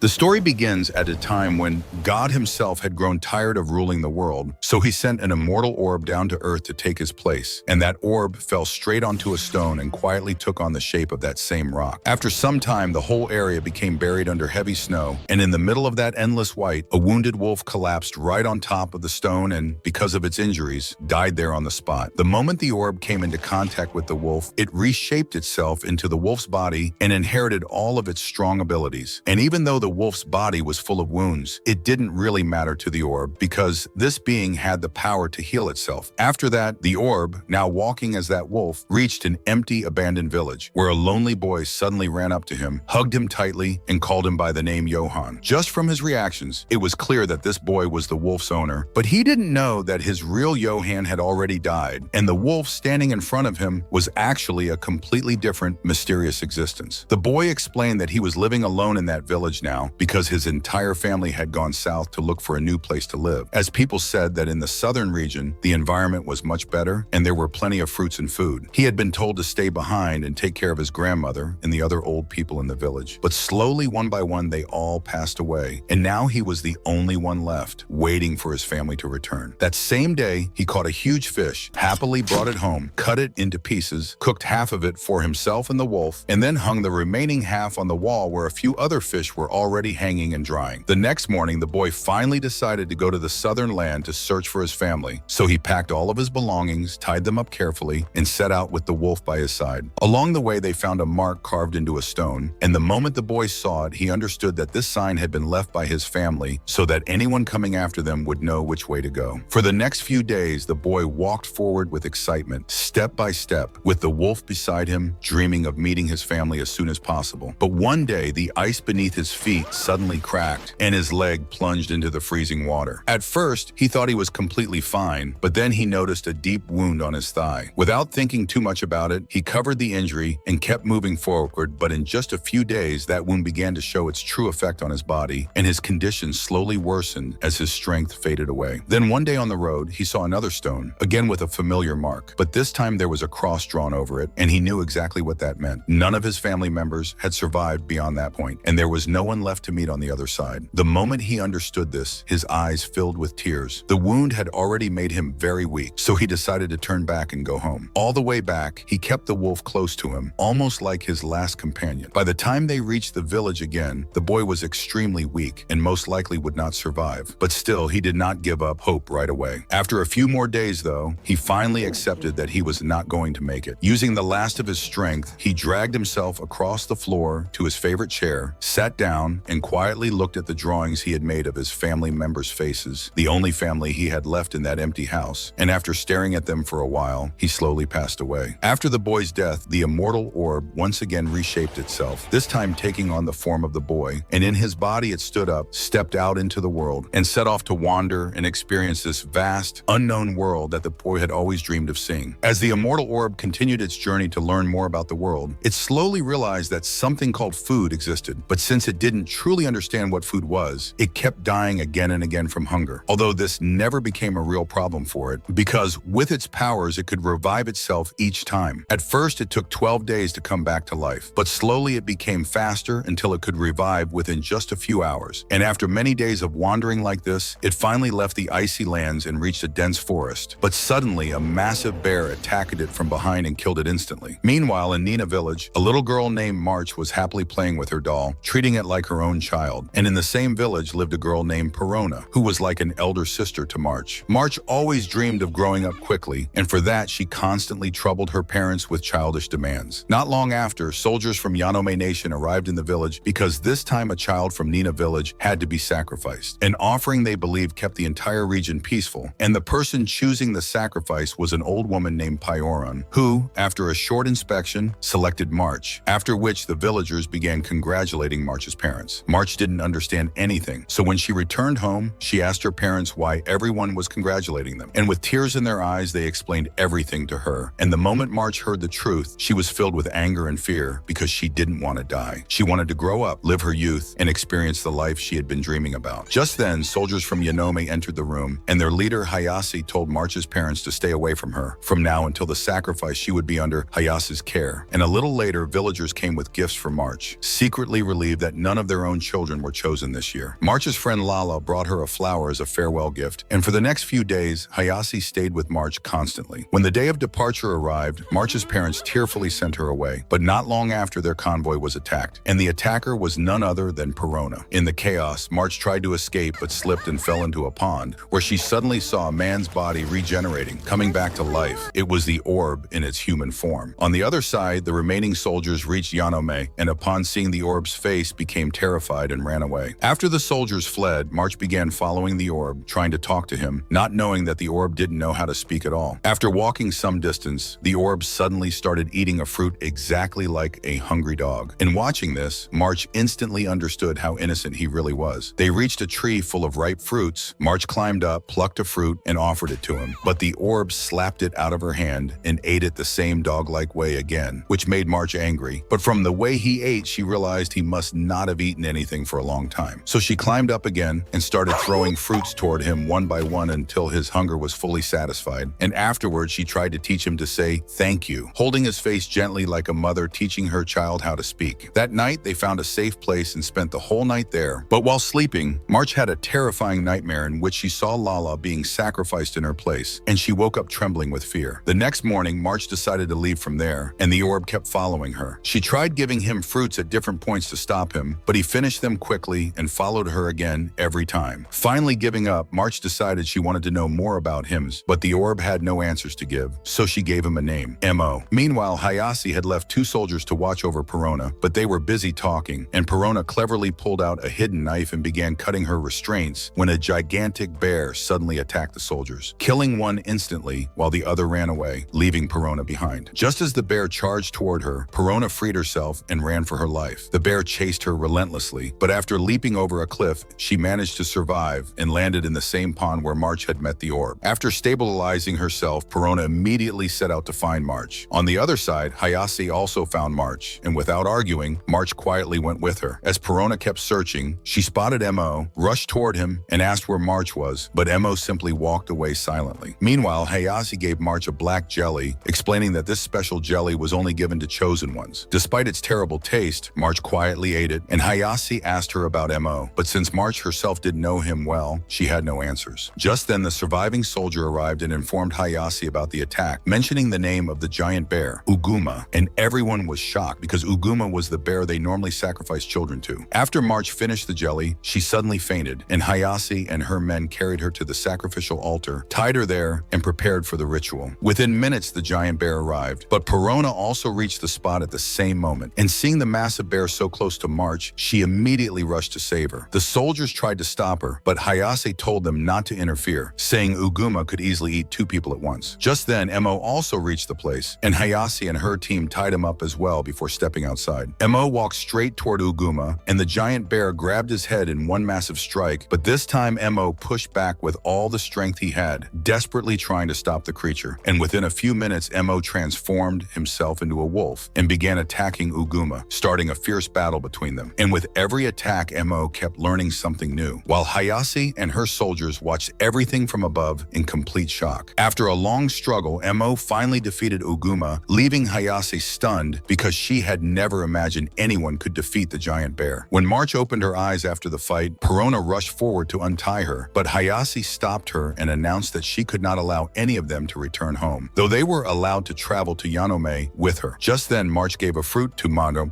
The story begins at a time when God himself had grown tired of ruling the world, so he sent an immortal orb down to Earth to take his place, and that orb fell straight onto a stone and quietly took on the shape of that same rock. After some time, the whole area became buried under heavy snow, and in the middle of that endless white, a wounded wolf collapsed right on top of the stone and, because of its injuries, died there on the spot. The moment the orb came into contact with the wolf, it reshaped itself into the wolf's body and inherited all of its strong abilities. And even though the wolf's body was full of wounds, it didn't really matter to the orb because this being had the power to heal itself. After that, the orb, now walking as that wolf, reached an empty, abandoned village where a lonely boy suddenly ran up to him, hugged him tightly, and called him by the name Johann. Just from his reactions, it was clear that this boy was the wolf's owner, but he didn't know that his real Johann had already died, and the wolf standing in front of him was actually a completely different, mysterious existence. The boy explained that he was living alone in that village now because his entire family had gone south to look for a new place to live, as people said that in the southern region, the environment was much better and there were plenty of fruits and food. He had been told to stay behind and take care of his grandmother and the other old people in the village. But slowly, one by one, they all passed away, and now he was the only one left, waiting for his family to return. That same day, he caught a huge fish, happily brought it home, cut it into pieces, cooked half of it for himself and the wolf, and then hung the remaining half on the wall where a few other fish were already hanging and drying. The next morning, the boy finally decided to go to the southern land to search for his family, so he packed all of his belongings, tied them up carefully, and set out with the wolf by his side. Along the way, they found a mark carved into a stone, and the moment the boy saw it, he understood that this sign had been left by his family so that anyone coming after them would know which way to go. For the next few days, the boy walked forward with excitement, step by step, with the wolf beside him, dreaming of meeting his family as soon as possible. But one day, the ice beneath his feet suddenly cracked, and his leg plunged into the freezing water. At first, he thought he was completely fine, but then he noticed a deep wound on his thigh. Without thinking too much about it, he covered the injury and kept moving forward, but in just a few days, that wound began to show its true effect on his body, and his condition slowly worsened as his strength faded away. Then one day on the road, he saw another stone, again with a familiar mark, but this time there was a cross drawn over it, and he knew exactly what that meant. None of his family members had survived beyond that point, and there was no one left to meet on the other side. The moment he understood this, his eyes filled with tears. The wound had already made him very weak, so he decided to turn back and go home. All the way back, he kept the wolf close to him, almost like his last companion. By the time they reached the village again, the boy was extremely weak and most likely would not survive. But still, he did not give up hope right away. After a few more days, though, he finally accepted that he was not going to make it. Using the last of his strength, he dragged himself across the floor to his favorite chair, sat down, and quietly looked at the drawings he had made of his family members' faces, the only family he had left in that empty house. And after staring at them for a while, he slowly passed away. After the boy's death, the immortal orb once again reshaped itself, this time taking on the form of the boy, and in his body it stood up, stepped out into the world, and set off to wander and experience this vast, unknown world that the boy had always dreamed of seeing. As the immortal orb continued its journey to learn more about the world, it slowly realized that something called food existed, but since it didn't truly understand what food was, it kept dying again and again from hunger. Although this never became a real problem for it, because with its powers, it could revive itself each time. At first, it took 12 days to come back to life, but slowly it became faster until it could revive within just a few hours. And after many days of wandering like this, it finally left the icy lands and reached a dense forest. But suddenly, a massive bear attacked it from behind and killed it instantly. Meanwhile, in Nina village, a little girl named March was happily playing with her doll, treating it like her own child. And in the same village lived a girl named Pioran, who was like an elder sister to March. March always dreamed of growing up quickly, and for that, she constantly troubled her parents with childish demands. Not long after, soldiers from Jananda Nation arrived in the village because this time a child from Nina village had to be sacrificed, an offering they believed kept the entire region peaceful, and the person choosing the sacrifice was an old woman named Pioran, who, after a short inspection, selected March, after which the villagers began congratulating March's parents. March didn't understand anything, so when she returned home, she asked her parents why everyone was congratulating them, and with tears in their eyes, they explained everything to her. And the moment March heard the truth, she was filled with anger and fear because she didn't want to die. She wanted to grow up, live her youth, and experience the life she had been dreaming about. Just then, soldiers from Yanome entered the room, and their leader Hayasi told March's parents to stay away from her. From now until the sacrifice, she would be under Hayasi's care. And a little later, villagers came with gifts for March, secretly relieved that none of their their own children were chosen this year. March's friend Lala brought her a flower as a farewell gift, and for the next few days, Hayasi stayed with March constantly. When the day of departure arrived, March's parents tearfully sent her away, but not long after their convoy was attacked, and the attacker was none other than Pioran. In the chaos, March tried to escape but slipped and fell into a pond, where she suddenly saw a man's body regenerating, coming back to life. It was the orb in its human form. On the other side, the remaining soldiers reached Jananda, and upon seeing the orb's face, became terrified and ran away. After the soldiers fled, March began following the orb, trying to talk to him, not knowing that the orb didn't know how to speak at all. After walking some distance, the orb suddenly started eating a fruit exactly like a hungry dog. In watching this, March instantly understood how innocent he really was. They reached a tree full of ripe fruits. March climbed up, plucked a fruit, and offered it to him. But the orb slapped it out of her hand and ate it the same dog-like way again, which made March angry. But from the way he ate, she realized he must not have eaten anything for a long time. So she climbed up again and started throwing fruits toward him one by one until his hunger was fully satisfied. And afterwards, she tried to teach him to say thank you, holding his face gently like a mother teaching her child how to speak. That night, they found a safe place and spent the whole night there. But while sleeping, March had a terrifying nightmare in which she saw Lala being sacrificed in her place, and she woke up trembling with fear. The next morning, March decided to leave from there, and the orb kept following her. She tried giving him fruits at different points to stop him, but he finished them quickly and followed her again every time. Finally giving up, March decided she wanted to know more about him, but the orb had no answers to give, so she gave him a name, Emmo. Meanwhile, Hayasi had left 2 soldiers to watch over Pioran, but they were busy talking, and Pioran cleverly pulled out a hidden knife and began cutting her restraints when a gigantic bear suddenly attacked the soldiers, killing one instantly while the other ran away, leaving Pioran behind. Just as the bear charged toward her, Pioran freed herself and ran for her life. The bear chased her relentlessly, but after leaping over a cliff, she managed to survive and landed in the same pond where March had met the orb. After stabilizing herself, Pioran immediately set out to find March. On the other side, Hayasi also found March, and without arguing, March quietly went with her. As Pioran kept searching, she spotted Emmo, rushed toward him, and asked where March was, but Emmo simply walked away silently. Meanwhile, Hayasi gave March a black jelly, explaining that this special jelly was only given to chosen ones. Despite its terrible taste, March quietly ate it, and Hayasi asked her about Emmo, but since March herself didn't know him well, she had no answers. Just then, the surviving soldier arrived and informed Hayasi about the attack, mentioning the name of the giant bear, Uguma, and everyone was shocked because Uguma was the bear they normally sacrificed children to. After March finished the jelly, she suddenly fainted, and Hayasi and her men carried her to the sacrificial altar, tied her there, and prepared for the ritual. Within minutes, the giant bear arrived, but Pioran also reached the spot at the same moment, and seeing the massive bear so close to March, she immediately rushed to save her. The soldiers tried to stop her, but Hayasi told them not to interfere, saying Uguma could easily eat 2 people at once. Just then, Emmo also reached the place, and Hayasi and her team tied him up as well before stepping outside. Emmo walked straight toward Uguma, and the giant bear grabbed his head in one massive strike, but this time Emmo pushed back with all the strength he had, desperately trying to stop the creature. And within a few minutes, Emmo transformed himself into a wolf and began attacking Uguma, starting a fierce battle between them. And with every attack, Emmo kept learning something new, while Hayasi and her soldiers watched everything from above in complete shock. After a long struggle, Emmo finally defeated Uguma, leaving Hayasi stunned because she had never imagined anyone could defeat the giant bear. When March opened her eyes after the fight, Pioran rushed forward to untie her, but Hayasi stopped her and announced that she could not allow any of them to return home, though they were allowed to travel to Jananda with her. Just then, March gave a fruit to Mando,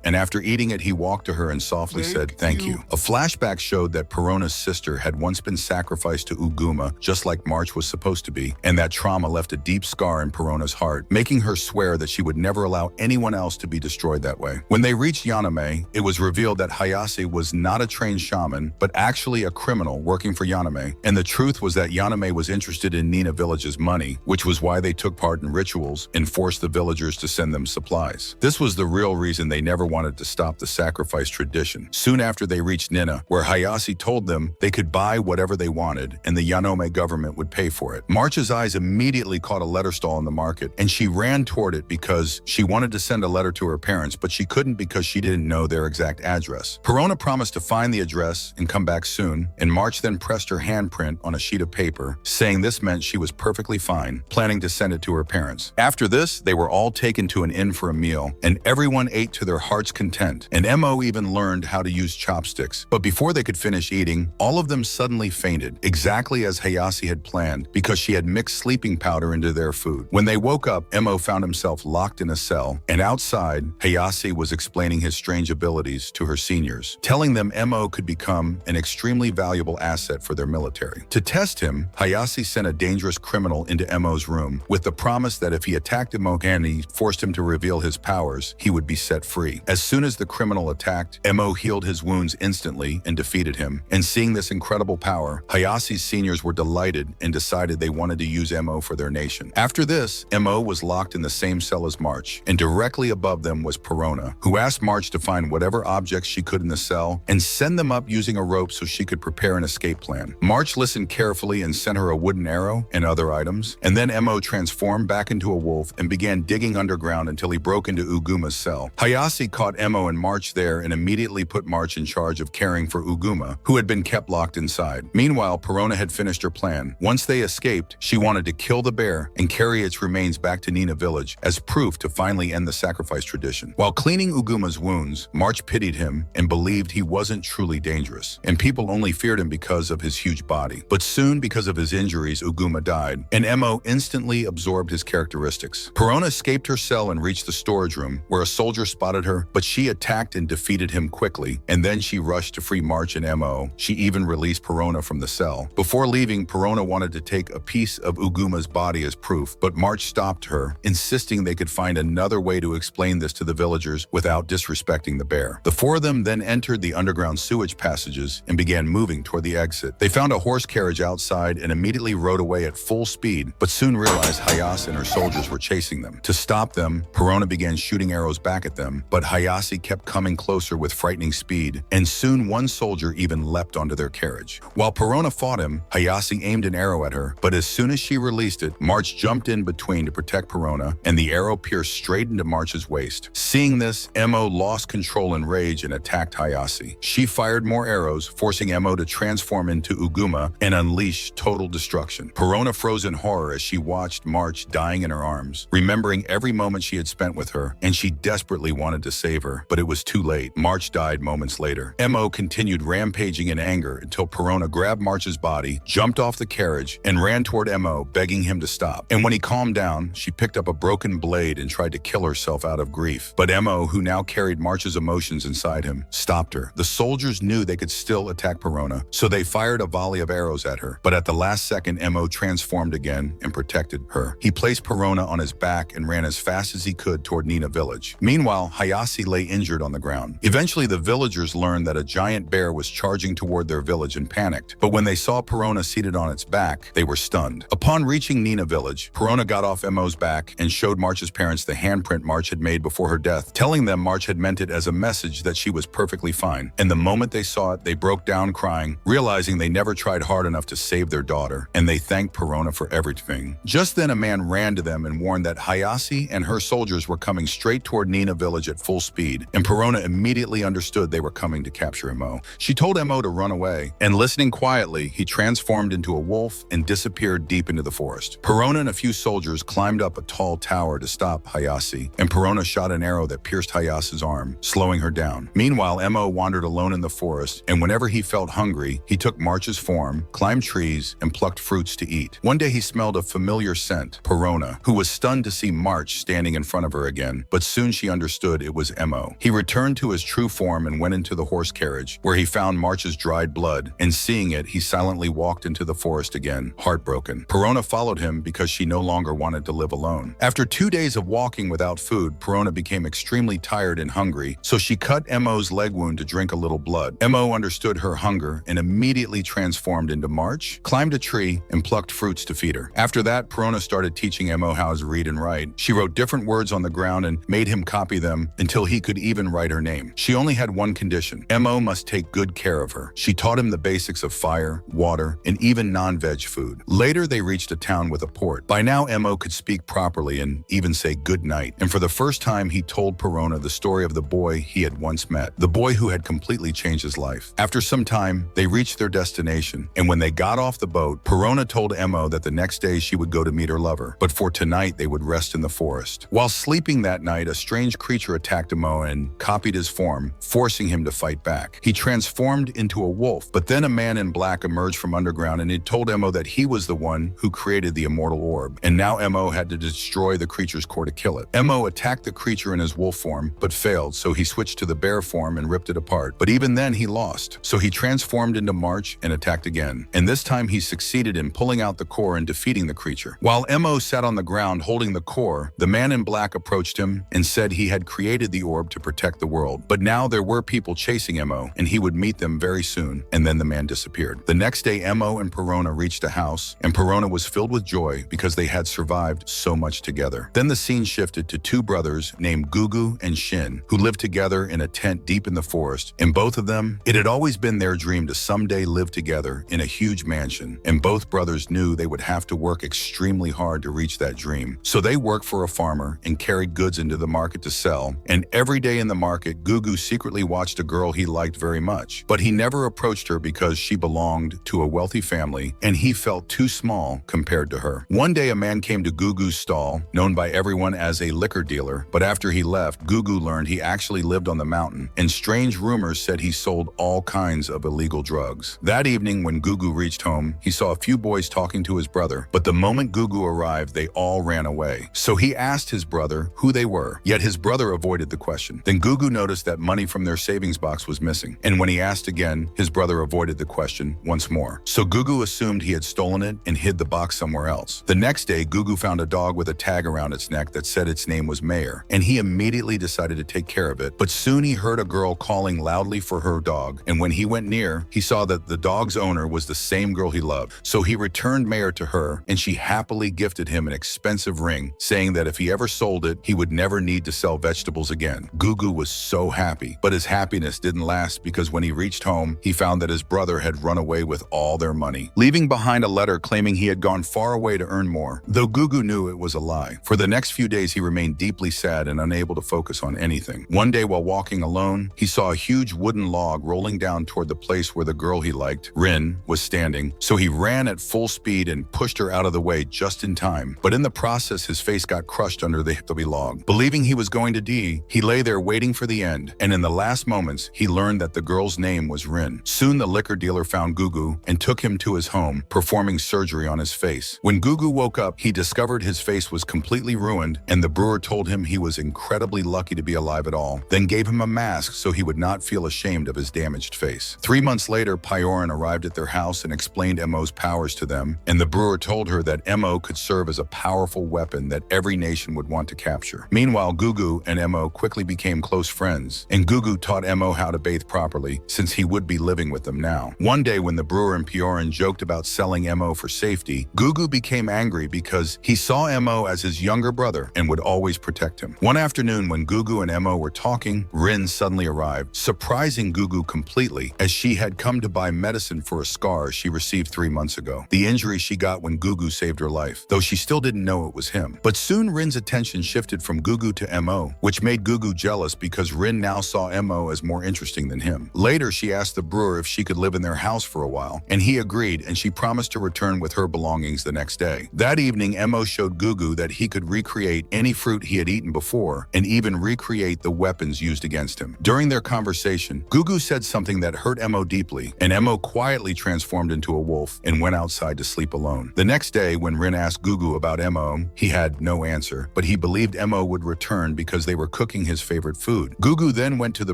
and after eating it, he walked to her and softly said, "Thank you." A flashback showed that Pioran's sister had once been sacrificed to Uguma, just like March was supposed to be, and that trauma left a deep scar in Pioran's heart, making her swear that she would never allow anyone else to be destroyed that way. When they reached Jananda, it was revealed that Hayasi was not a trained shaman, but actually a criminal working for Jananda, and the truth was that Jananda was interested in Nina Village's money, which was why they took part in rituals and forced the villagers to send them supplies. This was the real reason they never wanted to stop the sacrifice tradition. Soon after they reached Nina, where Hayasi told them they could buy whatever they wanted and the Jananda government would pay for it. March's eyes immediately caught a letter stall in the market, and she ran toward it because she wanted to send a letter to her parents, but she couldn't because she didn't know their exact address. Pioran promised to find the address and come back soon, and March then pressed her handprint on a sheet of paper, saying this meant she was perfectly fine, planning to send it to her parents. After this, they were all taken to an inn for a meal, and everyone ate to their heart's content, and Emmo even learned how to use chopsticks. But before they could finish eating, all of them suddenly fainted, exactly as Hayasi had planned, because she had mixed sleeping powder into their food. When they woke up, Emmo found himself locked in a cell, and outside, Hayasi was explaining his strange abilities to her seniors, telling them Emmo could become an extremely valuable asset for their military. To test him, Hayasi sent a dangerous criminal into Emmo's room with the promise that if he attacked Emmo and he forced him to reveal his powers, he would be set free. As soon as the criminal attacked, Emmo healed his wounds instantly and defeated him. And seeing this incredible power, Hayasi's seniors were delighted and decided they wanted to use Emmo for their nation. After this, Emmo was locked in the same cell as March, and directly above them was Pioran, who asked March to find whatever objects she could in the cell and send them up using a rope so she could prepare an escape plan. March listened carefully and sent her a wooden arrow and other items, and then Emmo transformed back into a wolf and began digging underground until he broke into Uguma's cell. Hayasi caught Emmo and March there and immediately put March in charge of caring for Uguma, who had been kept locked inside. Meanwhile, Pioran had finished her plan. Once they escaped, she wanted to kill the bear and carry its remains back to Nina village as proof to finally end the sacrifice tradition. While cleaning Uguma's wounds, March pitied him and believed he wasn't truly dangerous, and people only feared him because of his huge body. But soon, because of his injuries, Uguma died, and Emmo instantly absorbed his characteristics. Pioran escaped her cell and reached the storage room, where a soldier spotted her, but she attacked and defeated him quickly, and then she rushed to free March and Emmo. She even released Pioran from the cell. Before leaving, Pioran wanted to take a piece of Uguma's body as proof, but March stopped her, insisting they could find another way to explain this to the villagers without disrespecting the bear. The four of them then entered the underground sewage passages and began moving toward the exit. They found a horse carriage outside and immediately rode away at full speed, but soon realized Hayasi and her soldiers were chasing them. To stop them, Pioran began shooting arrows back at them, but Hayasi kept coming closer with frightening speed, and soon one soldier even leapt onto their carriage. While Pioran fought him, Hayasi aimed an arrow at her, but as soon as she released it, March jumped in between to protect Pioran, and the arrow pierced straight into March's waist. Seeing this, Emmo lost control in rage and attacked Hayasi. She fired more arrows, forcing Emmo to transform into Uguma and unleash total destruction. Pioran froze in horror as she watched March dying in her arms, remembering every moment she had spent with her, and she desperately wanted to save her, but it was too late. March died moments later. Emmo continued rampaging in anger until Pioran grabbed March's body, jumped off the carriage, and ran toward Emmo, begging him to stop. And when he calmed down, she picked up a broken blade and tried to kill herself out of grief. But Emmo, who now carried March's emotions inside him, stopped her. The soldiers knew they could still attack Pioran, so they fired a volley of arrows at her. But at the last second, Emmo transformed again and protected her. He placed Pioran on his back and ran as fast as he could toward Nina village. Meanwhile, Hayasi lay injured on the ground. Eventually, the villagers learned that a giant bear was charging toward their village and panicked. But when they saw Pioran seated on its back, they were stunned. Upon reaching Nina village, Pioran got off Emmo's back and showed March's parents the handprint March had made before her death, telling them March had meant it as a message that she was perfectly fine. And the moment they saw it, they broke down crying, realizing they never tried hard enough to save their daughter, and they thanked Pioran for everything. Just then, a man ran to them and warned that Hayasi and her soldiers were coming straight toward Nina village at full speed, and Pioran immediately understood they were coming to capture Emmo. She told Emmo to run away, and listening quietly, he transformed into a wolf and disappeared deep into the forest. Pioran and a few soldiers climbed up a tall tower to stop Hayasi, and Pioran shot an arrow that pierced Hayasi's arm, slowing her down. Meanwhile, Emmo wandered alone in the forest, and whenever he felt hungry, he took March's form, climbed trees, and plucked fruits to eat. One day he smelled a familiar scent, Pioran, who was stunned to see March standing in front of her again, but soon she understood it was Emmo. He returned to his true form and went into the horse carriage, where he found March's dried blood, and seeing it, he silently walked into the forest again, heartbroken. Pioran followed him because she no longer wanted to live alone. After 2 days of walking without food, Pioran became extremely tired and hungry, so she cut Emmo's leg wound to drink a little blood. Emmo understood her hunger and immediately transformed into March, climbed a tree, and plucked fruits to feed her. After that, Pioran started teaching Emmo how to read and write. She wrote different words on the ground and made him copy them until he could even write her name. She only had one condition: Emmo must take good care of her. She taught him the basics of fire, water, and even non-veg food. Later, they reached a town with a port. By now, Emmo could speak properly and even say good night. And for the first time, he told Pioran the story of the boy he had once met, the boy who had completely changed his life. After some time, they reached their destination, and when they got off the boat, Pioran told Emmo that the next day she would go to meet her lover, but for tonight they would rest in the forest. While sleeping that night, a strange creature attacked Emmo and copied his form, forcing him to fight back. He transformed into a wolf, but then a man in black emerged from underground and he told Emmo that he was the one who created the immortal orb, and now Emmo had to destroy the creature's core to kill it. Emmo attacked the creature in his wolf form, but failed, so he switched to the bear form and ripped it apart. But even then he lost, so he transformed into March and attacked again. And this time he succeeded in pulling out the core and defeating the creature. While Emmo sat on the ground holding the core, the man in black approached him and said he had created the orb to protect the world. But now there were people chasing Emmo, and he would meet them very soon, and then the man disappeared. The next day, Emmo and Pioran reached a house, and Pioran was filled with joy because they had survived so much together. Then the scene shifted to two brothers named Gugu and Shin, who lived together in a tent deep in the forest, and both of them, it had always been their dream to someday live together in a huge mansion, and both brothers knew they would have to work extremely hard to reach that dream. So they worked for a farmer and carried goods into the market to sell, and every day in the market, Gugu secretly watched a girl he liked very much, but he never approached her because she belonged to a wealthy family, and he felt too small compared to her. One day, a man came to Gugu's stall, known by everyone as a liquor dealer, but after he left, Gugu learned he actually lived on the mountain, and strange rumors said he sold all kinds of illegal drugs. That evening, when Gugu reached home, he saw a few boys talking to his brother, but the moment Gugu arrived, they all ran away. So he asked his brother who they were, yet his brother avoided the question. Then Gugu noticed that money from their savings box was missing, and when he asked again, his brother avoided the question once more. So Gugu assumed he had stolen it and hid the box somewhere else. The next day, Gugu found a dog with a tag around its neck that said its name was Mayor, and he immediately decided to take care of it. But soon he heard a girl calling loudly for her dog, and when he went near, he saw that the dog's owner was the same girl he loved. So he returned Mayor to her, and she happily gifted him an expensive ring, saying that if he ever sold it, he would never need to sell vegetables again. Gugu was so happy, but his happiness didn't last because when he reached home, he found that his brother had run away with all their money, leaving behind a letter claiming he had gone far away to earn more, though Gugu knew it was a lie. For the next few days, he remained deeply sad and unable to focus on anything. One day, while walking alone, he saw a huge wooden log rolling down toward the place where the girl he liked, Rin, was standing, so he ran at full speed and pushed her out of the way just in time. But in the process, his face got crushed under the heavy log. Believing he was going to die, he lay there waiting for the end, and in the last moments, he learned that the girl's name was Rin. Soon the liquor dealer found Gugu and took him to his home, performing surgery on his face. When Gugu woke up, he discovered his face was completely ruined, and the brewer told him he was incredibly lucky to be alive at all, then gave him a mask so he would not feel ashamed of his damaged face. 3 months later, Pioran arrived at their house and explained Emmo's powers to them, and the brewer told her that Emmo could serve as a powerful weapon that every nation would want to capture. Meanwhile, Gugu and Emmo quickly became close friends, and Gugu taught Emmo how to bathe properly since he would be living with them now. One day when the brewer and Pioran joked about selling Emmo for safety, Gugu became angry because he saw Emmo as his younger brother and would always protect him. One afternoon when Gugu and Emmo were talking, Rin suddenly arrived, surprising Gugu completely as she had come to buy medicine for a scar she received 3 months ago, the injury she got when Gugu saved her life, though she still didn't know it was him. But soon Rin's attention shifted from Gugu to Emmo, which made Gugu jealous because Rin now saw Emmo as more interesting than him. Later, she asked the brewer if she could live in their house for a while, and he agreed, and she promised to return with her belongings the next day. That evening, Emmo showed Gugu that he could recreate any fruit he had eaten before, and even recreate the weapons used against him. During their conversation, Gugu said something that hurt Emmo deeply, and Emmo quietly transformed into a wolf and went outside to sleep alone. The next day, when Rin asked Gugu about Emmo, he had no answer, but he believed Emmo would return because they were cooking his favorite food. Gugu then went to the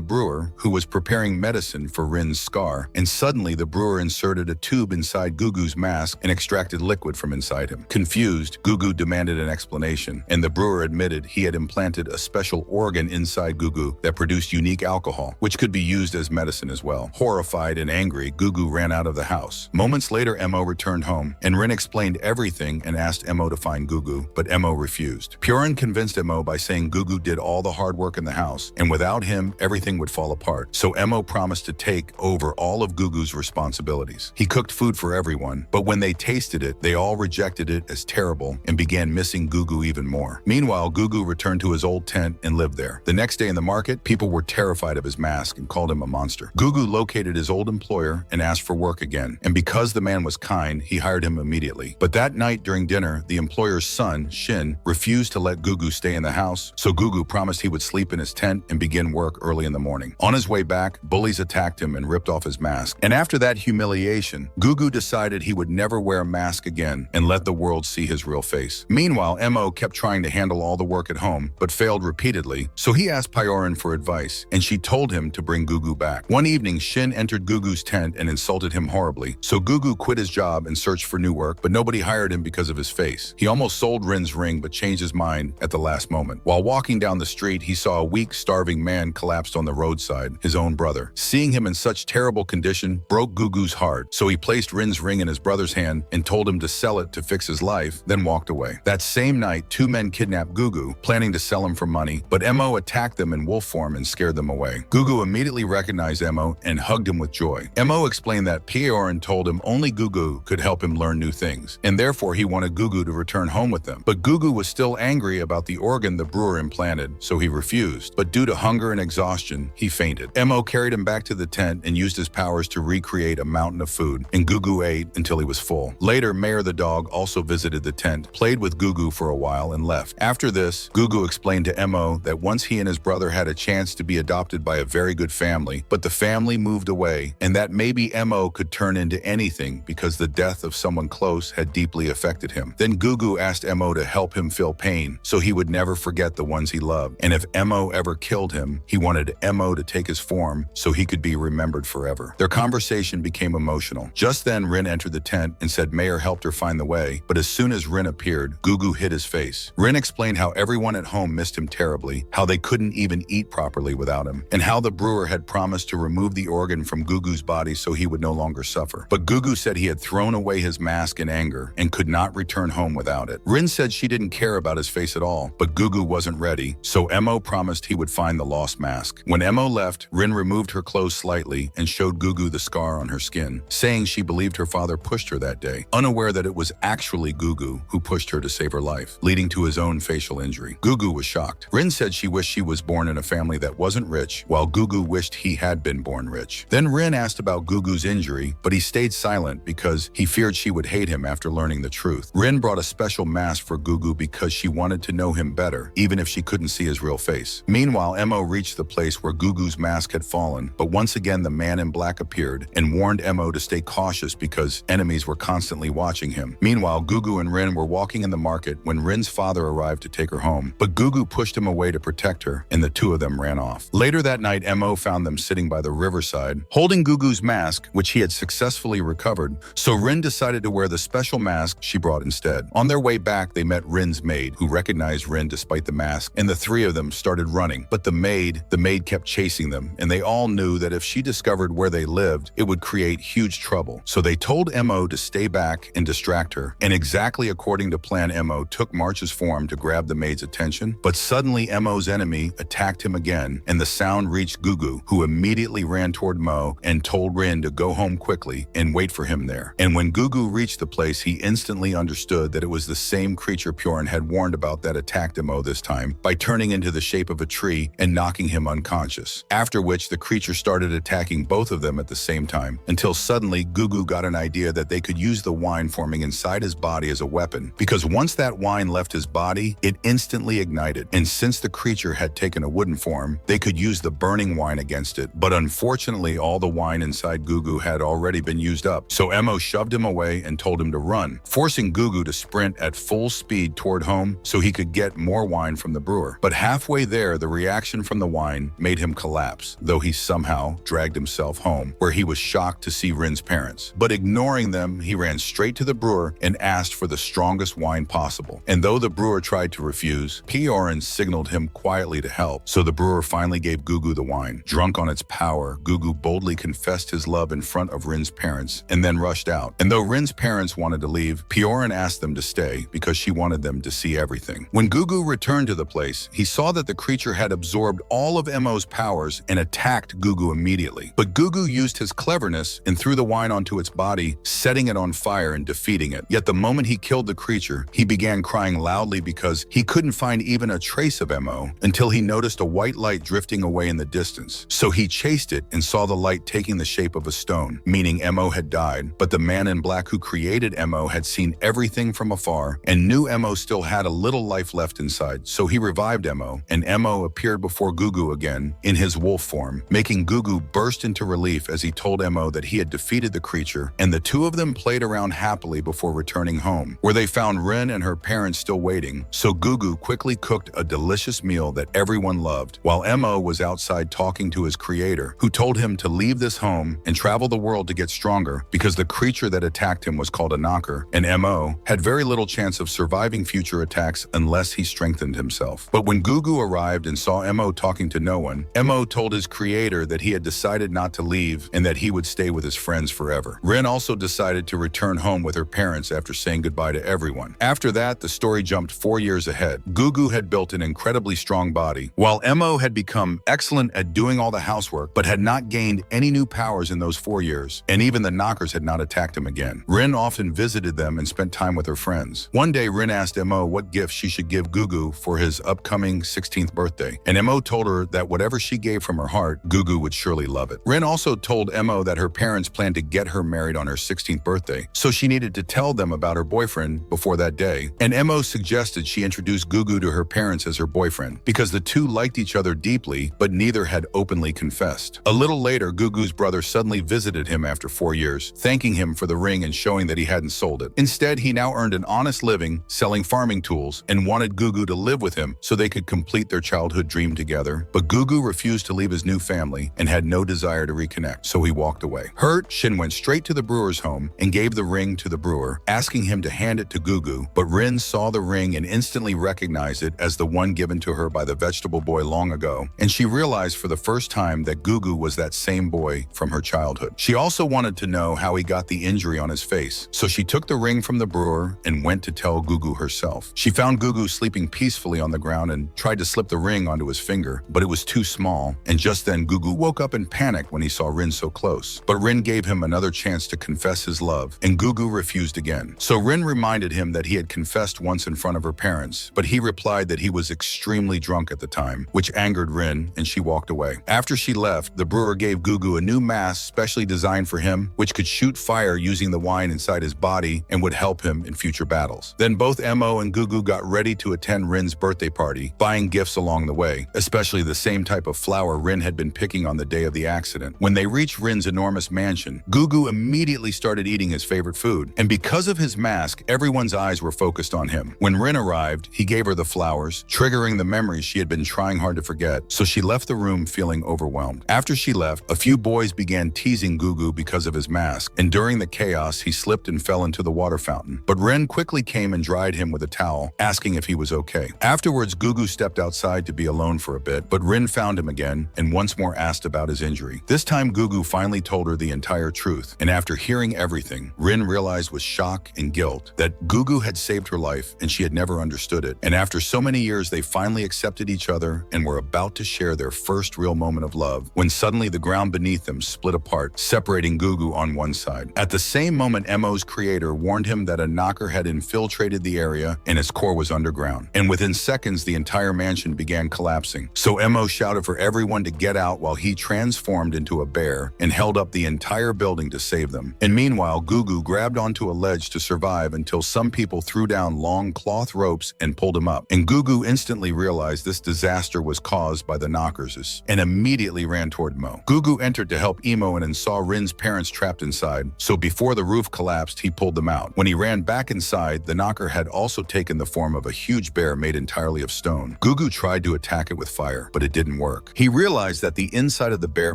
brewer, who was preparing medicine for Rin's scar, and suddenly the brewer inserted a tube inside Gugu's mask and extracted liquid from inside him. Confused, Gugu demanded an explanation, and the brewer admitted he had implanted a special organ inside Gugu that produced unique alcohol, which could be used as medicine as well. Horrified and angry, Gugu ran out of the house. Moments later, Emmo returned home, and Rin explained everything and asked Emmo to find Gugu, but Emmo refused. Pioran convinced Emmo by saying Gugu did all the hard work in the house, and without him, everything would fall apart. So Emmo promised to take over all of Gugu's responsibilities. He cooked food for everyone, but when they tasted it, they all rejected it as terrible and began missing Gugu even more. Meanwhile, Gugu returned to his old tent and lived there. The next day in the market, people were terrified of his mask and called him a monster. Gugu located his old employer and asked for work again, and because the man was kind, he hired him immediately. But that night during dinner, the employer's son, Shin, refused to let Gugu stay in the house, so Gugu promised he would sleep in his tent and begin work early in the morning. On his way back, bullies attacked him and ripped off his mask. And after that humiliation, Gugu decided he would never wear a mask again and let the world see his real face. Meanwhile, Emmo kept trying to handle all the work at home, but failed repeatedly, so he asked Pioran for advice, and she told him to bring Gugu back. One evening, Shin entered Gugu's tent and insulted him horribly, so Gugu quit his job and searched for new work, but nobody hired him because of his face. He almost sold Rin's ring, but changed his mind at the last moment. While walking down the street, he saw a weak, starving man collapsed on the roadside, his own brother. Seeing him in such terrible condition broke Gugu's heart, so he placed Rin's ring in his brother's hand and told him to sell it to fix his life, then walked away. That same night, two men kidnapped Gugu, planning to sell him for money, but Emmo attacked them in wolf form and scared them away. Gugu immediately recognized Emmo and hugged him with joy. Emmo explained that Pioran told him only Gugu could help him learn new things, and therefore he wanted Gugu to return home with them. But Gugu was still angry about the organ the brewer implanted, so he refused. But due to hunger and exhaustion, he fainted. Emmo carried him back to the tent and used his powers to recreate a mountain of food, and Gugu ate until he was full. Later, Mayor the dog also visited the tent, played with Gugu for a while, and left. After this, Gugu explained to Emmo that once he and his brother had a chance to be adopted by a very good family, but the family moved away, and that maybe Emmo could turn into anything because the death of someone close had deeply affected him. Then Gugu asked Emmo to help him feel pain so he would never forget the ones he loved, and if Emmo ever killed him, he wanted Emmo to take his form so he could be remembered forever. Their conversation became emotional. Just then, Rin entered the tent and said Mayor helped her find the way, but as soon as Rin appeared, Gugu hid his face. Rin explained how everyone at home missed him terribly, how they couldn't even eat properly without him, and how the brewer had promised to remove the organ from Gugu's body so he would no longer suffer. But Gugu said he had thrown away his mask in anger and could not return home without it. Rin said she didn't care about his face at all, but Gugu wasn't ready, so Emmo promised he would find the lost mask. When Emmo left, Rin removed her clothes slightly and showed Gugu the scar on her skin, saying she believed her father pushed her that day, unaware that it was actually Gugu who pushed her to save her life, leading to his own facial injury. Gugu was shocked. Rin said she wished she was born in a family that wasn't rich, while Gugu wished he had been born rich. Then Rin asked about Gugu's injury, but he stayed silent because he feared she would hate him after learning the truth. Rin brought a special mask for Gugu because she wanted to know him better, even if she couldn't see his real face. Meanwhile, Emmo reached the place where Gugu's mask had fallen, but once again the man in black appeared and warned Emmo to stay cautious because enemies were constantly watching him. Meanwhile, Gugu and Rin were walking in the market when Rin's father arrived to take her home, but Gugu pushed him away to protect her, and the two of them ran off. Later that night, Emmo found them sitting by the riverside, holding Gugu's mask, which he had successfully recovered, so Rin decided to wear the special mask she brought instead. On their way back, they met Rin's maid, who recognized Rin despite the mask, and the three of them started running. But the maid kept chasing them, and they all knew that if she discovered where they lived, it would create huge trouble. So they told Emmo to stay back and distract her, and exactly according to plan, Emmo took March's form to grab the maid's attention, but suddenly Emmo's enemy attacked him again, and the sound reached Gugu, who immediately ran toward Mo and told Rin to go home quickly and wait for him there. And when Gugu reached the place, he instantly understood that it was the same creature Pioran had warned about that attacked Emmo this time by turning into the shape of a tree and knocking him unconscious. After which, the creature started attacking both of them at the same time, until suddenly Gugu got an idea that they could use the wine forming inside his body as a weapon, because once that wine left his body, it instantly ignited, and since the creature had taken a wooden form, they could use the burning wine against it. But unfortunately, all the wine inside Gugu had already been used up, so Emmo shoved him away and told him to run, forcing Gugu to sprint at full speed toward home so he could get more wine from the brewer. But halfway there, the reaction from the wine made him collapse, though he somehow dragged himself home, where he was shocked to see Rin's parents. But ignoring them, he ran straight to the brewer and asked for the strongest wine possible. And though the brewer tried to refuse, Pioran signaled him quietly to help, so the brewer finally gave Gugu the wine. Drunk on its power, Gugu boldly confessed his love in front of Rin's parents and then rushed out. And though Rin's parents wanted to leave, Pioran asked them to stay because she wanted them to see everything. When Gugu returned to the place, he saw that the creature had absorbed all of Emmo's powers and attacked Gugu immediately. But Gugu used his cleverness and threw the wine onto its body, setting it on fire and defeating it. Yet the moment he killed the creature, he began crying loudly because he couldn't find even a trace of Emmo until he noticed a white light drifting away in the distance. So he chased it and saw the light taking the shape of a stone, meaning Emmo had died. But the man in black who created Emmo had seen everything from afar and knew Emmo still had a little life left inside, so he revived Emmo, and Emmo appeared before Gugu Gugu again in his wolf form, making Gugu burst into relief as he told Emmo that he had defeated the creature, and the two of them played around happily before returning home, where they found Rin and her parents still waiting. So Gugu quickly cooked a delicious meal that everyone loved, while Emmo was outside talking to his creator, who told him to leave this home and travel the world to get stronger because the creature that attacked him was called a knocker, and Emmo had very little chance of surviving future attacks unless he strengthened himself. But when Gugu arrived and saw Emmo talking to no one, Emmo told his creator that he had decided not to leave and that he would stay with his friends forever. Rin also decided to return home with her parents after saying goodbye to everyone. After that, the story jumped 4 years ahead. Gugu had built an incredibly strong body, while Emmo had become excellent at doing all the housework but had not gained any new powers in those 4 years, and even the knockers had not attacked him again. Rin often visited them and spent time with her friends. One day, Rin asked Emmo what gift she should give Gugu for his upcoming 16th birthday, and Emmo told her that whatever she gave from her heart, Gugu would surely love it. Rin also told Emmo that her parents planned to get her married on her 16th birthday, so she needed to tell them about her boyfriend before that day, and Emmo suggested she introduce Gugu to her parents as her boyfriend, because the two liked each other deeply, but neither had openly confessed. A little later, Gugu's brother suddenly visited him after 4 years, thanking him for the ring and showing that he hadn't sold it. Instead, he now earned an honest living selling farming tools and wanted Gugu to live with him so they could complete their childhood dream together. But Gugu refused to leave his new family and had no desire to reconnect, so he walked away. Hurt, Shin went straight to the brewer's home and gave the ring to the brewer, asking him to hand it to Gugu, but Rin saw the ring and instantly recognized it as the one given to her by the vegetable boy long ago, and she realized for the first time that Gugu was that same boy from her childhood. She also wanted to know how he got the injury on his face, so she took the ring from the brewer and went to tell Gugu herself. She found Gugu sleeping peacefully on the ground and tried to slip the ring onto his finger, but it was too small, and just then Gugu woke up in panic when he saw Rin so close. But Rin gave him another chance to confess his love, and Gugu refused again. So Rin reminded him that he had confessed once in front of her parents, but he replied that he was extremely drunk at the time, which angered Rin, and she walked away. After she left, the brewer gave Gugu a new mask specially designed for him, which could shoot fire using the wine inside his body and would help him in future battles. Then both Emmo and Gugu got ready to attend Rin's birthday party, buying gifts along the way, especially the same type of flower Rin had been picking on the day of the accident. When they reached Rin's enormous mansion, Gugu immediately started eating his favorite food, and because of his mask, everyone's eyes were focused on him. When Rin arrived, he gave her the flowers, triggering the memories she had been trying hard to forget, so she left the room feeling overwhelmed. After she left, a few boys began teasing Gugu because of his mask, and during the chaos, he slipped and fell into the water fountain. But Rin quickly came and dried him with a towel, asking if he was okay. Afterwards, Gugu stepped outside to be alone for a bit, but Rin found him again and once more asked about his injury. This time, Gugu finally told her the entire truth, and after hearing everything, Rin realized with shock and guilt that Gugu had saved her life and she had never understood it. And after so many years, they finally accepted each other and were about to share their first real moment of love, when suddenly the ground beneath them split apart, separating Gugu on one side. At the same moment, Emmo's creator warned him that a knocker had infiltrated the area and its core was underground. And within seconds, the entire mansion began collapsing. So Emmo shouted for everyone to get out while he transformed into a bear and held up the entire building to save them. And meanwhile, Gugu grabbed onto a ledge to survive until some people threw down long cloth ropes and pulled him up. And Gugu instantly realized this disaster was caused by the knockers and immediately ran toward Mo. Gugu entered to help Emmo and saw Rin's parents trapped inside, so before the roof collapsed, he pulled them out. When he ran back inside, the knocker had also taken the form of a huge bear made entirely of stone. Gugu tried to attack it with fire, but it didn't work. He realized that the inside of the bear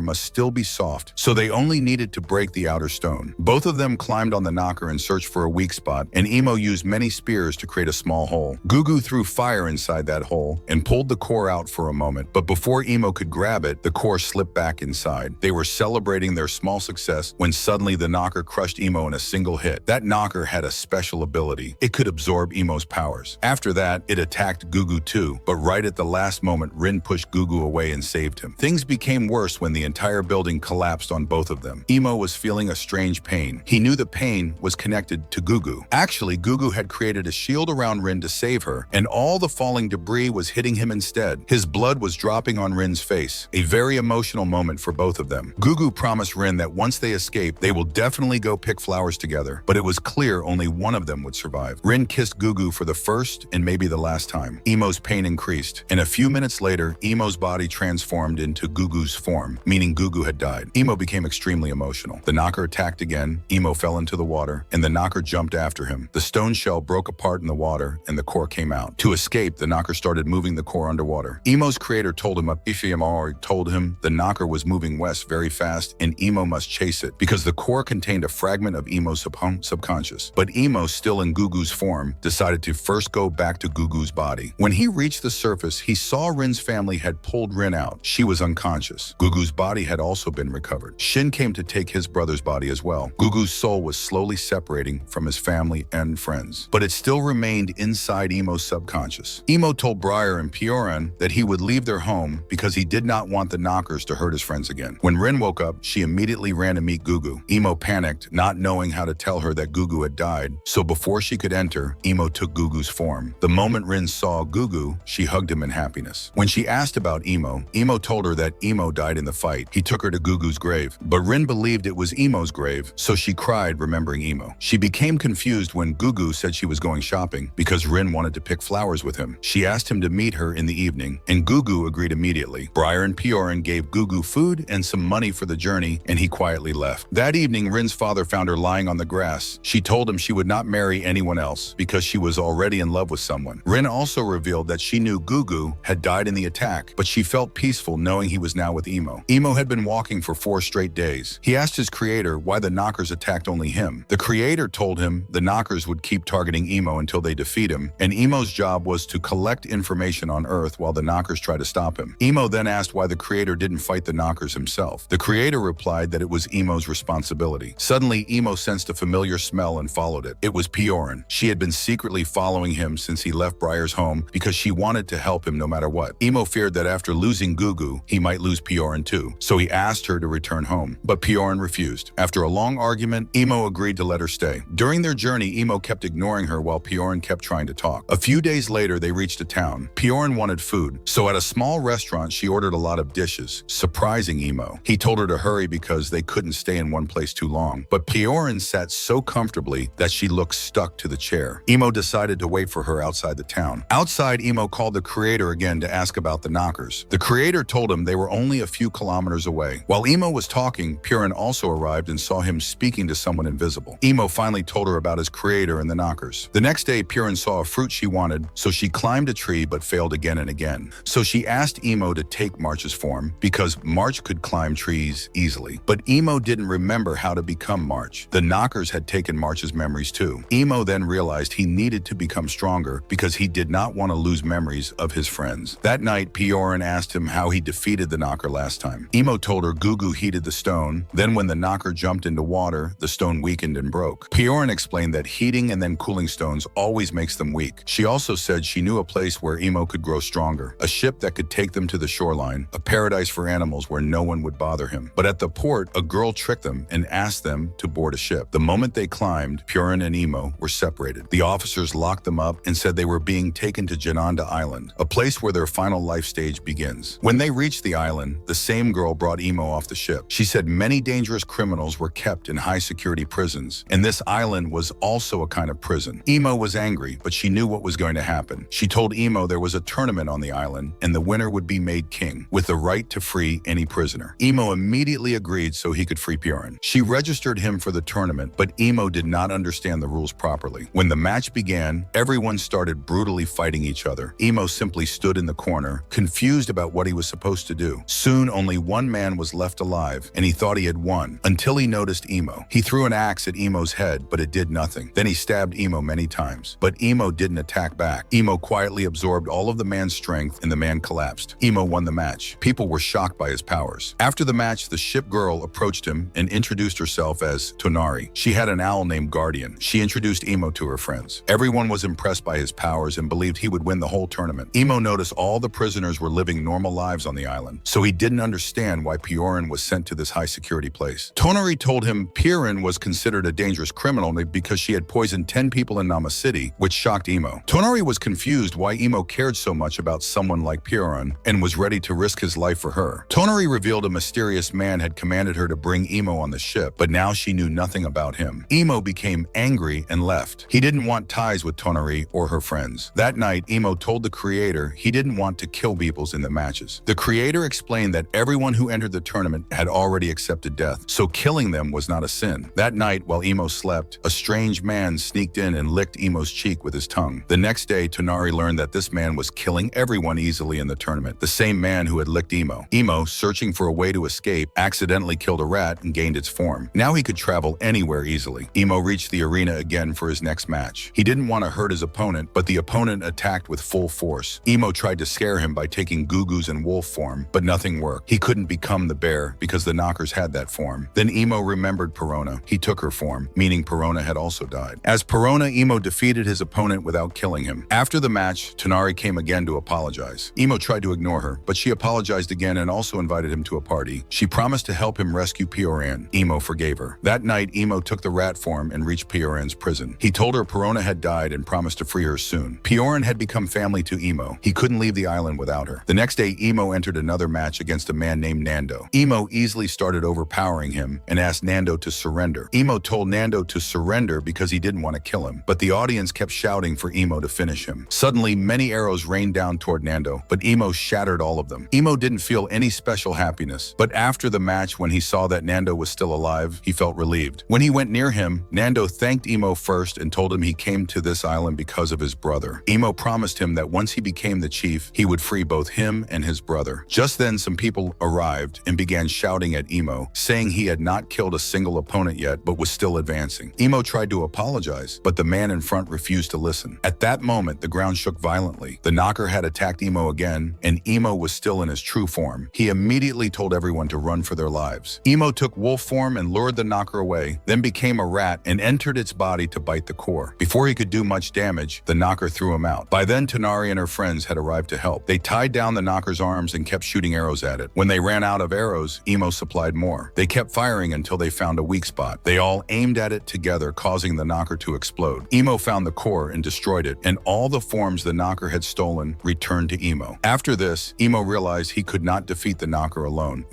must still be soft, so they only needed to break the outer stone. Both of them climbed on the knocker and searched for a weak spot, and Emmo used many spears to create a small hole. Gugu threw fire inside that hole and pulled the core out for a moment, but before Emmo could grab it, the core slipped back inside. They were celebrating their small success when suddenly the knocker crushed Emmo in a single hit. That knocker had a special ability. It could absorb Emmo's powers. After that, it attacked Gugu too, but right at the last moment, Rin pushed Gugu away and saved him. Things became worse when the entire building collapsed on both of them. Emmo was feeling a strange pain. He knew the pain was connected to Gugu. Actually, Gugu had created a shield around Rin to save her, and all the falling debris was hitting him instead. His blood was dropping on Rin's face, a very emotional moment for both of them. Gugu promised Rin that once they escape, they will definitely go pick flowers together, but it was clear only one of them would survive. Rin kissed Gugu for the first and maybe the last time. Emmo's pain increased, and a few minutes later, Emmo's body transformed into Gugu's form, meaning Gugu had died. Emmo became extremely emotional. The knocker attacked again, Emmo fell into the water, and the knocker jumped after him. The stone shell broke apart in the water, and the core came out. To escape, the knocker started moving the core underwater. Emmo's creator told him the knocker was moving west very fast, and Emmo must chase it, because the core contained a fragment of Emmo's subconscious. But Emmo, still in Gugu's form, decided to first go back to Gugu's body. When he reached the surface, he saw Rin's family had pulled Rin out. She was unconscious. Gugu's body had also been recovered. Shin came to take his brother's body as well. Gugu's soul was slowly separating from his family and friends, but it still remained inside Emmo's subconscious. Emmo told Briar and Pioran that he would leave their home because he did not want the knockers to hurt his friends again. When Rin woke up, she immediately ran to meet Gugu. Emmo panicked, not knowing how to tell her that Gugu had died, so before she could enter, Emmo took Gugu's form. The moment Rin saw Gugu, she hugged him in happiness. When she asked about Emmo, Emmo told her that Emmo died in the fight. He took her to Gugu's grave, but Rin believed it was Emmo's grave, so she cried remembering Emmo. She became confused when Gugu said she was going shopping because Rin wanted to pick flowers with him. She asked him to meet her in the evening, and Gugu agreed immediately. Briar and Pioran gave Gugu food and some money for the journey, and he quietly left. That evening, Rin's father found her lying on the grass. She told him she would not marry anyone else because she was already in love with someone. Rin also revealed that she knew Gugu had died in the attack, but she felt peaceful knowing he was now with Emmo. Emmo had been walking for 4 straight days. He asked his creator why the knockers attacked only him. The creator told him the knockers would keep targeting Emmo until they defeat him, and Emmo's job was to collect information on Earth while the knockers tried to stop him. Emmo then asked why the creator didn't fight the knockers himself. The creator replied that it was Emmo's responsibility. Suddenly, Emmo sensed a familiar smell and followed it. It was Pioran. She had been secretly following him since he left Briar's home because she wanted to help him no matter what. Emmo feared that after losing Gugu, he might lose Pioran too, so he asked her to return home. But Pioran refused. After a long argument, Emmo agreed to let her stay. During their journey, Emmo kept ignoring her while Pioran kept trying to talk. A few days later, they reached a town. Pioran wanted food, so at a small restaurant, she ordered a lot of dishes, surprising Emmo. He told her to hurry because they couldn't stay in one place too long. But Pioran sat so comfortably that she looked stuck to the chair. Emmo decided to wait for her outside the town. Outside, Emmo called the creator again to ask about the knockers. The creator told him they were only a few kilometers away. While Emmo was talking, Pioran also arrived and saw him speaking to someone invisible. Emmo finally told her about his creator and the knockers. The next day, Pioran saw a fruit she wanted, so she climbed a tree but failed again and again. So she asked Emmo to take March's form because March could climb trees easily. But Emmo didn't remember how to become March. The knockers had taken March's memories too. Emmo then realized he needed to become stronger because he did not want to lose memories of his friends. That night, Pioran asked him how he defeated the knocker last time. Emmo told her Gugu heated the stone. Then when the knocker jumped into water, the stone weakened and broke. Pioran explained that heating and then cooling stones always makes them weak. She also said she knew a place where Emmo could grow stronger, a ship that could take them to the shoreline, a paradise for animals where no one would bother him. But at the port, a girl tricked them and asked them to board a ship. The moment they climbed, Pioran and Emmo were separated. The officers locked them up and said they were being taken to Jananda Island, a place where their final life stage begins. When they reached the island, the same girl brought Emmo off the ship. She said many dangerous criminals were kept in high-security prisons, and this island was also a kind of prison. Emmo was angry, but she knew what was going to happen. She told Emmo there was a tournament on the island, and the winner would be made king, with the right to free any prisoner. Emmo immediately agreed so he could free Pioran. She registered him for the tournament, but Emmo did not understand the rules properly. When the match began, everyone started brutally fighting each other. Emmo simply stood in the corner, confused about what he was supposed to do. Soon, only one man was left alive, and he thought he had won, until he noticed Emmo. He threw an axe at Emmo's head, but it did nothing. Then he stabbed Emmo many times, but Emmo didn't attack back. Emmo quietly absorbed all of the man's strength, and the man collapsed. Emmo won the match. People were shocked by his powers. After the match, the ship girl approached him and introduced herself as Tonari. She had an owl named Guardian. She introduced Emmo to her friends. Everyone was impressed by his powers and believed he would win the whole tournament. Emmo noticed all the prisoners were living normal lives on the island, so he didn't understand why Pioran was sent to this high-security place. Tonari told him Pioran was considered a dangerous criminal because she had poisoned 10 people in Nama City, which shocked Emmo. Tonari was confused why Emmo cared so much about someone like Pioran and was ready to risk his life for her. Tonari revealed a mysterious man had commanded her to bring Emmo on the ship, but now she knew nothing about him. Emmo became angry and left. He didn't want ties with Tonari or her friends. That night, Emmo told the creator he didn't want to kill kill people in the matches. The creator explained that everyone who entered the tournament had already accepted death, so killing them was not a sin. That night, while Emmo slept, a strange man sneaked in and licked Emmo's cheek with his tongue. The next day, Tonari learned that this man was killing everyone easily in the tournament, the same man who had licked Emmo. Emmo, searching for a way to escape, accidentally killed a rat and gained its form. Now he could travel anywhere easily. Emmo reached the arena again for his next match. He didn't want to hurt his opponent, but the opponent attacked with full force. Emmo tried to scare him by taking Gugu's and wolf form, but nothing worked. He couldn't become the bear because the knockers had that form. Then Emmo remembered Pioran. He took her form, meaning Pioran had also died. As Pioran, Emmo defeated his opponent without killing him. After the match, Tonari came again to apologize. Emmo tried to ignore her, but she apologized again and also invited him to a party. She promised to help him rescue Pioran. Emmo forgave her. That night, Emmo took the rat form and reached Pioran's prison. He told her Pioran had died and promised to free her soon. Pioran had become family to Emmo. He couldn't leave the island without her. The next day, Emmo entered another match against a man named Nando. Emmo easily started overpowering him and asked Nando to surrender. Emmo told Nando to surrender because he didn't want to kill him, but the audience kept shouting for Emmo to finish him. Suddenly, many arrows rained down toward Nando, but Emmo shattered all of them. Emmo didn't feel any special happiness, but after the match, when he saw that Nando was still alive, he felt relieved. When he went near him, Nando thanked Emmo first and told him he came to this island because of his brother. Emmo promised him that once he became the chief, he would free both him and his brother. Just then, some people arrived and began shouting at Emmo, saying he had not killed a single opponent yet, but was still advancing. Emmo tried to apologize, but the man in front refused to listen. At that moment, the ground shook violently. The knocker had attacked Emmo again, and Emmo was still in his true form. He immediately told everyone to run for their lives. Emmo took wolf form and lured the knocker away, then became a rat and entered its body to bite the core. Before he could do much damage, the knocker threw him out. By then, Tonari and her friends had arrived to help. They tied down the knocker's arms and kept shooting arrows at it. When they ran out of arrows, Emmo supplied more. They kept firing until they found a weak spot. They all aimed at it together, causing the knocker to explode. Emmo found the core and destroyed it, and all the forms the knocker had stolen returned to Emmo. After this, Emmo realized he could not defeat the knocker alone.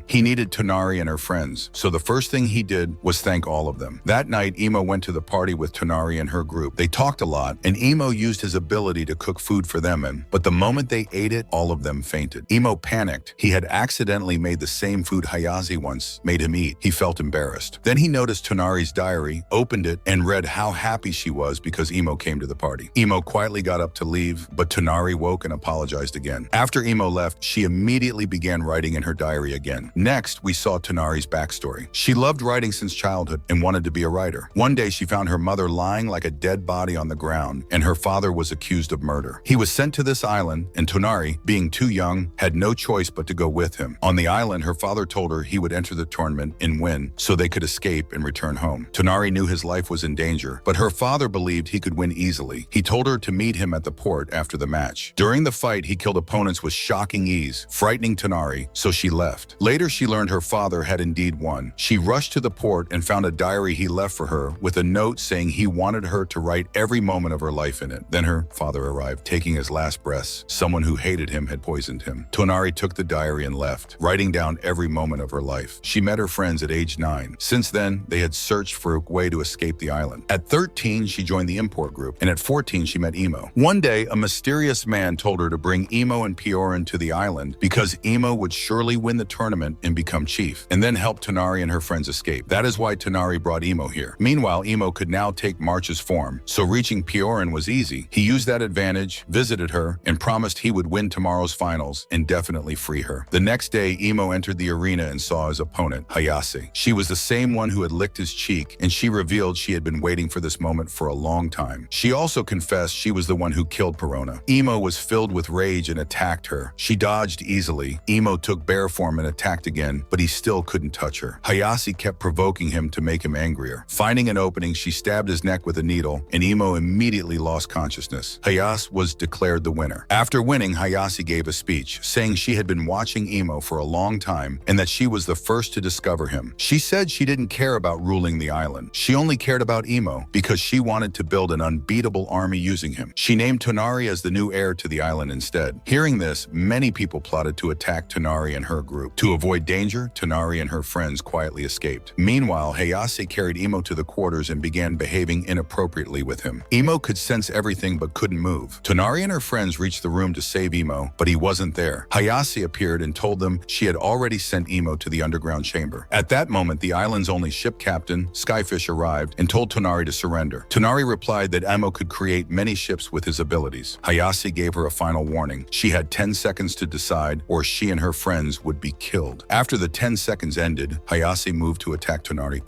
He needed Tonari and her friends, so the first thing he did was thank all of them. That night, Emmo went to the party with Tonari and her group. They talked a lot, and Emmo used his ability to cook food for them, but the moment they ate it, all of them fainted. Emmo panicked. He had accidentally made the same food Hayasi once made him eat. He felt embarrassed. Then he noticed Tonari's diary, opened it, and read how happy she was because Emmo came to the party. Emmo quietly got up to leave, but Tonari woke and apologized again. After Emmo left, she immediately began writing in her diary again. Next, we saw Tonari's backstory. She loved writing since childhood and wanted to be a writer. One day, she found her mother lying like a dead body on the ground, and her father was accused of murder. He was sent to this island, and Tonari, being too young, had no choice but to go with him. On the island, her father told her he would enter the tournament and win so they could escape and return home. Tonari knew his life was in danger, but her father believed he could win easily. He told her to meet him at the port after the match. During the fight, he killed opponents with shocking ease, frightening Tonari, so she left. Later, she learned her father had indeed won. She rushed to the port and found a diary he left for her with a note saying he wanted her to write every moment of her life in it. Then her father arrived, taking his last breaths. Someone who hated him had poisoned him. Tonari took the diary and left, writing down every moment of her life. She met her friends at age 9. Since then, they had searched for a way to escape the island. At 13, she joined the import group, and at 14, she met Emmo. One day, a mysterious man told her to bring Emmo and Pioran to the island because Emmo would surely win the tournament and become chief, and then help Tonari and her friends escape. That is why Tonari brought Emmo here. Meanwhile, Emmo could now take March's form, so reaching Pioran was easy. He used that advantage, visited her, and promised he would win tomorrow's finals and definitely free her. The next day, Emmo entered the arena and saw his opponent, Hayasi. She was the same one who had licked his cheek, and she revealed she had been waiting for this moment for a long time. She also confessed she was the one who killed Pioran. Emmo was filled with rage and attacked her. She dodged easily. Emmo took bear form and attacked again, but he still couldn't touch her. Hayasi kept provoking him to make him angrier. Finding an opening, she stabbed his neck with a needle, and Emmo immediately lost consciousness. Hayasi was declared the winner. After winning, Hayasi gave a speech, saying she had been watching Emmo for a long time and that she was the first to discover him. She said she didn't care about ruling the island. She only cared about Emmo because she wanted to build an unbeatable army using him. She named Tonari as the new heir to the island instead. Hearing this, many people plotted to attack Tonari and her group. To avoid danger, Tonari and her friends quietly escaped. Meanwhile, Hayasi carried Emmo to the quarters and began behaving inappropriately with him. Emmo could sense everything but couldn't move. Tonari and her friends reached the room to to save Emmo, but he wasn't there. Hayasi appeared and told them she had already sent Emmo to the underground chamber. At that moment, the island's only ship captain, Skyfish, arrived and told Tonari to surrender. Tonari replied that Emmo could create many ships with his abilities. Hayasi gave her a final warning. She had 10 seconds to decide, or she and her friends would be killed. After the 10 seconds ended, Hayasi moved to attack Tonari,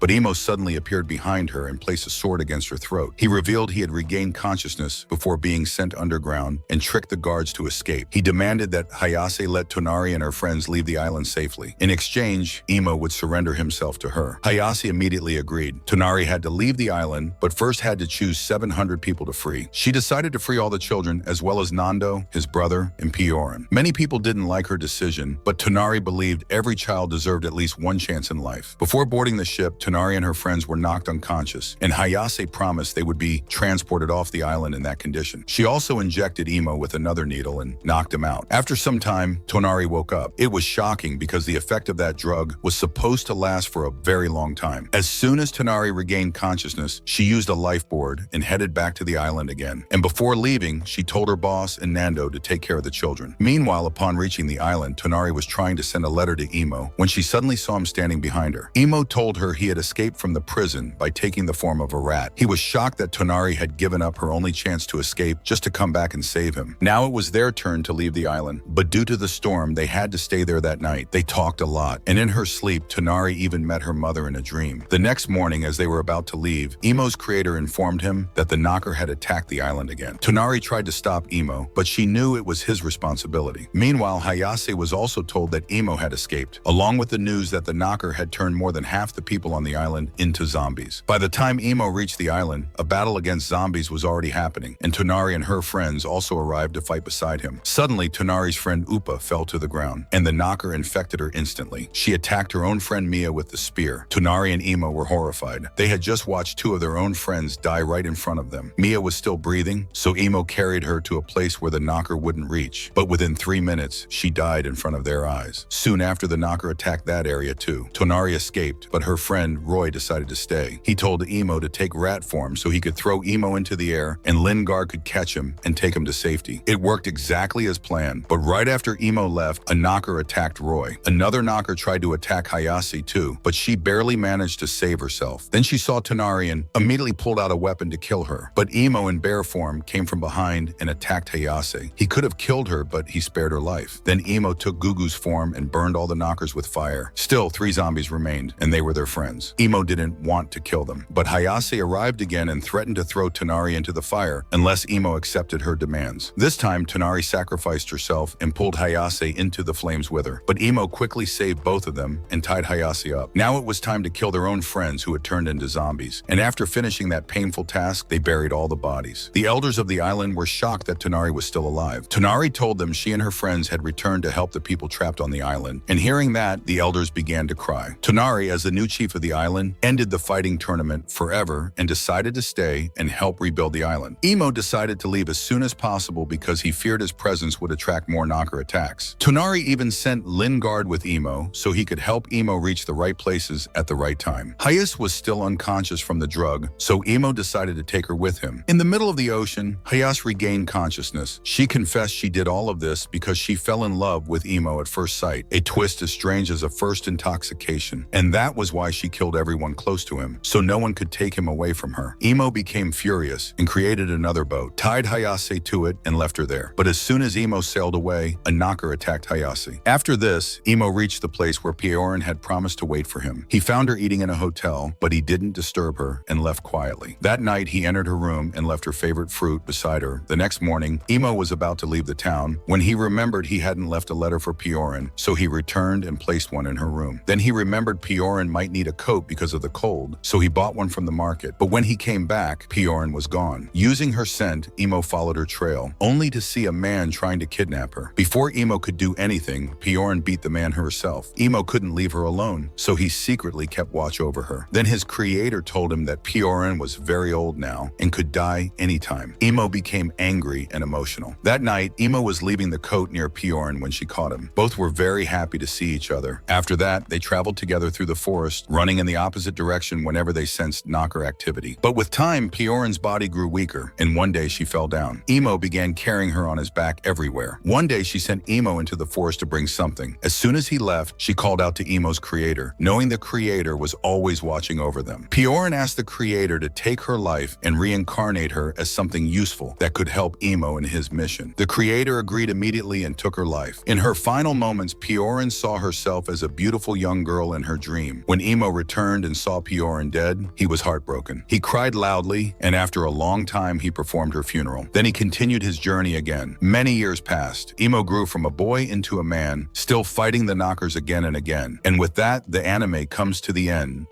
but Emmo suddenly appeared behind her and placed a sword against her throat. He revealed he had regained consciousness before being sent underground and tricked the guards to escape. He demanded that Hayasi let Tonari and her friends leave the island safely. In exchange, Emmo would surrender himself to her. Hayasi immediately agreed. Tonari had to leave the island, but first had to choose 700 people to free. She decided to free all the children, as well as Nando, his brother, and Pioran. Many people didn't like her decision, but Tonari believed every child deserved at least one chance in life. Before boarding the ship, Tonari and her friends were knocked unconscious, and Hayase promised they would be transported off the island in that condition. She also injected Emmo with another needle and knocked him out. After some time, Tonari woke up. It was shocking because the effect of that drug was supposed to last for a very long time. As soon as Tonari regained consciousness, she used a lifeboard and headed back to the island again. And before leaving, she told her boss and Nando to take care of the children. Meanwhile, upon reaching the island, Tonari was trying to send a letter to Emmo when she suddenly saw him standing behind her. Emmo told her he had escaped from the prison by taking the form of a rat. He was shocked that Tonari had given up her only chance to escape just to come back and save him. Now it was their turn to leave the island, but due to the storm, they had to stay there that night. They talked a lot, and in her sleep, Tonari even met her mother in a dream. The next morning, as they were about to leave, Emmo's creator informed him that the knocker had attacked the island again. Tonari tried to stop Emmo, but she knew it was his responsibility. Meanwhile, Hayase was also told that Emmo had escaped, along with the news that the knocker had turned more than half the people on the island into zombies. By the time Emmo reached the island, a battle against zombies was already happening, and Tonari and her friends also arrived to fight beside him. Suddenly, Tonari's friend Upa fell to the ground, and the knocker infected her instantly. She attacked her own friend Mia with the spear. Tonari and Emmo were horrified. They had just watched two of their own friends die right in front of them. Mia was still breathing, so Emmo carried her to a place where the knocker wouldn't reach. But within 3 minutes, she died in front of their eyes. Soon after, the knocker attacked that area too. Tonari escaped, but her friend Roy decided to stay. He told Emmo to take rat form so he could throw Emmo into the air and Lingard could catch him and take him to safety. It worked exactly as planned, but right after Emmo left, a knocker attacked Roy. Another knocker tried to attack Hayase too, but she barely managed to save herself. Then she saw Tonari and immediately pulled out a weapon to kill her. But Emmo in bear form came from behind and attacked Hayase. He could have killed her, but he spared her life. Then Emmo took Gugu's form and burned all the knockers with fire. Still, 3 zombies remained, and they were their friends. Emmo didn't want to kill them, but Hayase arrived again and threatened to throw Tonari into the fire unless Emmo accepted her demands. This time, Tonari sacrificed herself and pulled Hayase into the flames with her, but Emmo quickly saved both of them and tied Hayase up. Now it was time to kill their own friends who had turned into zombies, and after finishing that painful task, they buried all the bodies. The elders of the island were shocked that Tonari was still alive. Tonari told them she and her friends had returned to help the people trapped on the island, and hearing that, the elders began to cry. Tonari, as the new chief of the island, ended the fighting tournament forever and decided to stay and help rebuild the island. Emmo decided to leave as soon as possible because he feared his presence would attract more knocker attacks. Tonari even sent Lingard with Emmo so he could help Emmo reach the right places at the right time. Hayas was still unconscious from the drug, so Emmo decided to take her with him. In the middle of the ocean, Hayas regained consciousness. She confessed she did all of this because she fell in love with Emmo at first sight, a twist as strange as a first intoxication, and that was why she killed everyone close to him, so no one could take him away from her. Emmo became furious and created another boat, tied Hayase to it, and left her there. But as soon as Emmo sailed away, a knocker attacked Hayase. After this, Emmo reached the place where Pioran had promised to wait for him. He found her eating in a hotel, but he didn't disturb her and left quietly. That night, he entered her room and left her favorite fruit beside her. The next morning, Emmo was about to leave the town when he remembered he hadn't left a letter for Pioran, so he returned and placed one in her room. Then he remembered Pioran might need a coat because of the cold, so he bought one from the market. But when he came back, Pioran was gone. Using her scent, Emmo followed her trail, only to see a man trying to kidnap her. Before Emmo could do anything, Pioran beat the man herself. Emmo couldn't leave her alone, so he secretly kept watch over her. Then his creator told him that Pioran was very old now and could die anytime. Emmo became angry and emotional. That night, Emmo was leaving the coat near Pioran when she caught him. Both were very happy to see each other. After that, they traveled together through the forest, running in the opposite direction whenever they sensed knocker activity. But with time, Pioran's body grew weaker, and one day she fell down. Emmo began carrying her on his back everywhere. One day, she sent Emmo into the forest to bring something. As soon as he left, she called out to Emmo's creator, knowing the creator was always watching over them. Pioran asked the creator to take her life and reincarnate her as something useful that could help Emmo in his mission. The creator agreed immediately and took her life. In her final moments, Pioran saw herself as a beautiful young girl in her dream. When Emmo returned and saw Pioran dead, he was heartbroken. He cried loudly, and after a long time, he performed her funeral. Then he continued his journey again. Many years passed. Emmo grew from a boy into a man, still fighting the knockers again and again. And with that, the anime comes to the end.